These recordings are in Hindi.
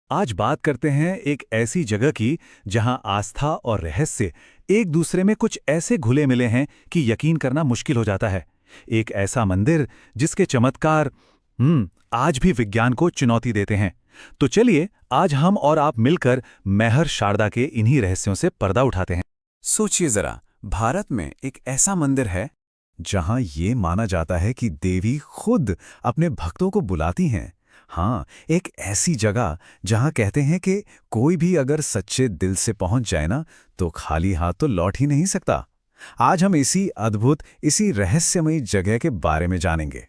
आज बात करते हैं एक ऐसी जगह की जहां आस्था और रहस्य एक दूसरे में कुछ ऐसे घुले मिले हैं कि यकीन करना मुश्किल हो जाता है। एक ऐसा मंदिर जिसके चमत्कार आज भी विज्ञान को चुनौती देते हैं। तो चलिए आज हम और आप मिलकर मैहर शारदा के इन्हीं रहस्यों से पर्दा उठाते हैं। सोचिए जरा, भारत में एक ऐसा मंदिर है जहां ये माना जाता है कि देवी खुद अपने भक्तों को बुलाती हैं। हाँ, एक ऐसी जगह जहां कहते हैं कि कोई भी अगर सच्चे दिल से पहुंच जाए ना, तो खाली हाथ तो लौट ही नहीं सकता। आज हम इसी रहस्यमयी जगह के बारे में जानेंगे।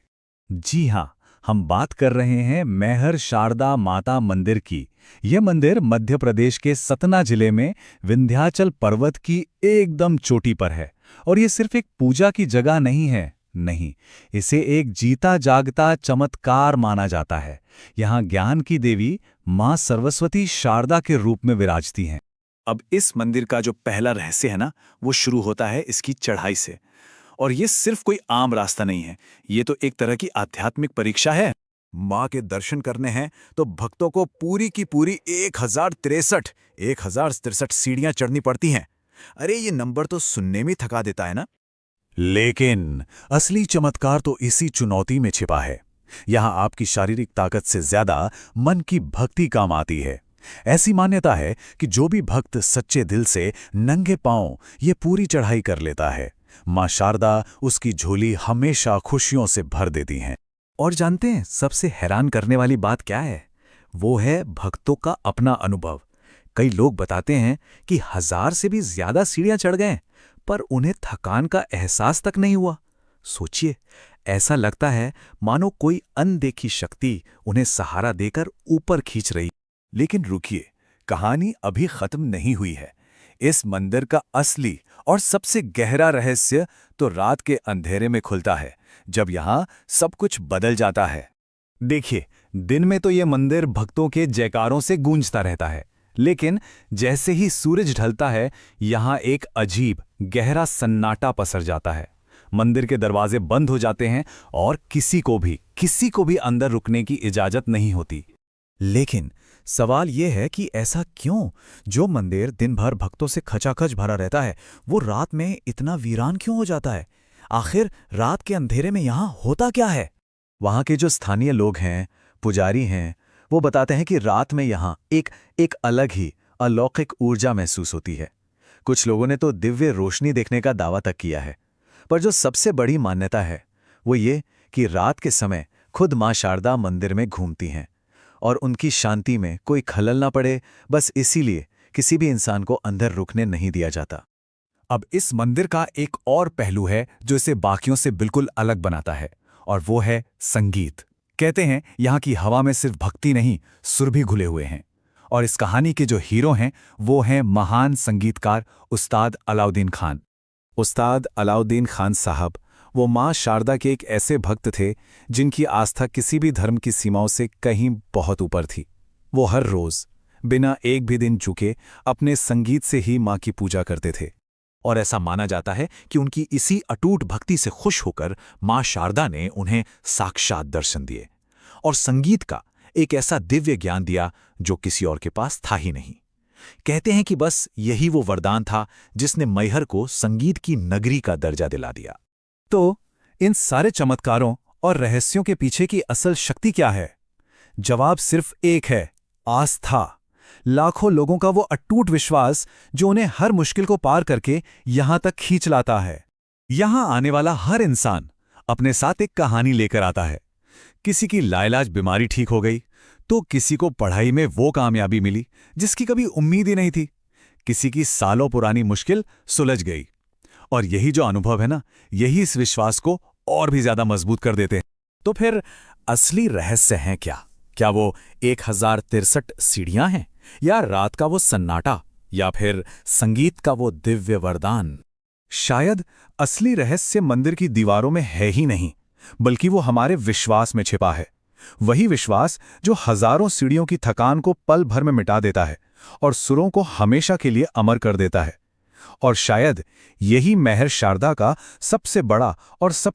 जी हाँ, हम बात कर रहे हैं मैहर शारदा माता मंदिर की। यह मंदिर मध्य प्रदेश के सतना जिले में विंध्याचल पर्वत की एकदम चोटी पर है। और ये सिर्फ एक पूजा की जगह नहीं है, नहीं, इसे एक जीता जागता चमत्कार माना जाता है। यहाँ ज्ञान की देवी मां सरस्वती शारदा के रूप में विराजती हैं। अब इस मंदिर का जो पहला रहस्य है ना, वो शुरू होता है इसकी चढ़ाई से। और ये सिर्फ कोई आम रास्ता नहीं है, ये तो एक तरह की आध्यात्मिक परीक्षा है। माँ के दर्शन करने हैं तो भक्तों को पूरी की पूरी 1063 सीढ़ियां चढ़नी पड़ती हैं। अरे ये नंबर तो सुनने में थका देता है ना। लेकिन असली चमत्कार तो इसी चुनौती में छिपा है। यहाँ आपकी शारीरिक ताकत से ज्यादा मन की भक्ति काम आती है। ऐसी मान्यता है कि जो भी भक्त सच्चे दिल से नंगे पांव ये पूरी चढ़ाई कर लेता है, मां शारदा उसकी झोली हमेशा खुशियों से भर देती हैं। और जानते हैं सबसे हैरान करने वाली बात क्या है? वो है भक्तों का अपना अनुभव। कई लोग बताते हैं कि 1000 से भी ज्यादा सीढ़ियां चढ़ गए, पर उन्हें थकान का एहसास तक नहीं हुआ। सोचिए, ऐसा लगता है मानो कोई अनदेखी शक्ति उन्हें सहारा देकर ऊपर खींच रही। लेकिन रुकिए, कहानी अभी खत्म नहीं हुई है। इस मंदिर का असली और सबसे गहरा रहस्य तो रात के अंधेरे में खुलता है, जब यहाँ सब कुछ बदल जाता है। देखिए, दिन में तो ये मंदिर भक्तों के जयकारों से गूंजता रहता है, लेकिन जैसे ही सूरज ढलता है, यहाँ एक अजीब गहरा सन्नाटा पसर जाता है। मंदिर के दरवाजे बंद हो जाते हैं और किसी को भी अंदर रुकने की इजाजत नहीं होती। लेकिन सवाल यह है कि ऐसा क्यों? जो मंदिर दिन भर भक्तों से खचाखच भरा रहता है, वो रात में इतना वीरान क्यों हो जाता है? आखिर रात के अंधेरे में यहाँ होता क्या है? वहाँ के जो स्थानीय लोग हैं, पुजारी हैं, वो बताते हैं कि रात में यहाँ एक अलग ही अलौकिक ऊर्जा महसूस होती है। कुछ लोगों ने तो दिव्य रोशनी देखने का दावा तक किया है। पर जो सबसे बड़ी मान्यता है वो ये कि रात के समय खुद मां शारदा मंदिर में घूमती हैं और उनकी शांति में कोई खलल ना पड़े, बस इसीलिए किसी भी इंसान को अंदर रुकने नहीं दिया जाता। अब इस मंदिर का एक और पहलू है जो इसे बाकियों से बिल्कुल अलग बनाता है, और वो है संगीत। कहते हैं यहाँ की हवा में सिर्फ भक्ति नहीं, सुर भी घुले हुए हैं। और इस कहानी के जो हीरो हैं वो हैं महान संगीतकार उस्ताद अलाउद्दीन खान। उस्ताद अलाउद्दीन खान साहब वो मां शारदा के एक ऐसे भक्त थे जिनकी आस्था किसी भी धर्म की सीमाओं से कहीं बहुत ऊपर थी। वो हर रोज बिना एक भी दिन चूके अपने संगीत से ही मां की पूजा करते थे। और ऐसा माना जाता है कि उनकी इसी अटूट भक्ति से खुश होकर मां शारदा ने उन्हें साक्षात दर्शन दिए और संगीत का एक ऐसा दिव्य ज्ञान दिया जो किसी और के पास था ही नहीं। कहते हैं कि बस यही वो वरदान था जिसने मैहर को संगीत की नगरी का दर्जा दिला दिया। तो इन सारे चमत्कारों और रहस्यों के पीछे की असल शक्ति क्या है? जवाब सिर्फ एक है, आस्था। लाखों लोगों का वो अटूट विश्वास जो उन्हें हर मुश्किल को पार करके यहां तक खींच लाता है। यहां आने वाला हर इंसान अपने साथ एक कहानी लेकर आता है। किसी की लाइलाज बीमारी ठीक हो गई, तो किसी को पढ़ाई में वो कामयाबी मिली जिसकी कभी उम्मीद ही नहीं थी। किसी की सालों पुरानी मुश्किल सुलझ गई। और यही जो अनुभव है ना, यही इस विश्वास को और भी ज्यादा मजबूत कर देते हैं। तो फिर असली रहस्य है क्या? क्या वो 1063 सीढ़ियां हैं, या रात का वो सन्नाटा, या फिर संगीत का वो दिव्य वरदान? शायद असली रहस्य मंदिर की दीवारों में है ही नहीं, बल्कि वो हमारे विश्वास में छिपा है। वही विश्वास जो हजारों सीढ़ियों की थकान को पल भर में मिटा देता है और सुरों को हमेशा के लिए अमर कर देता है। और शायद यही मैहर शारदा का सबसे बड़ा और सबसे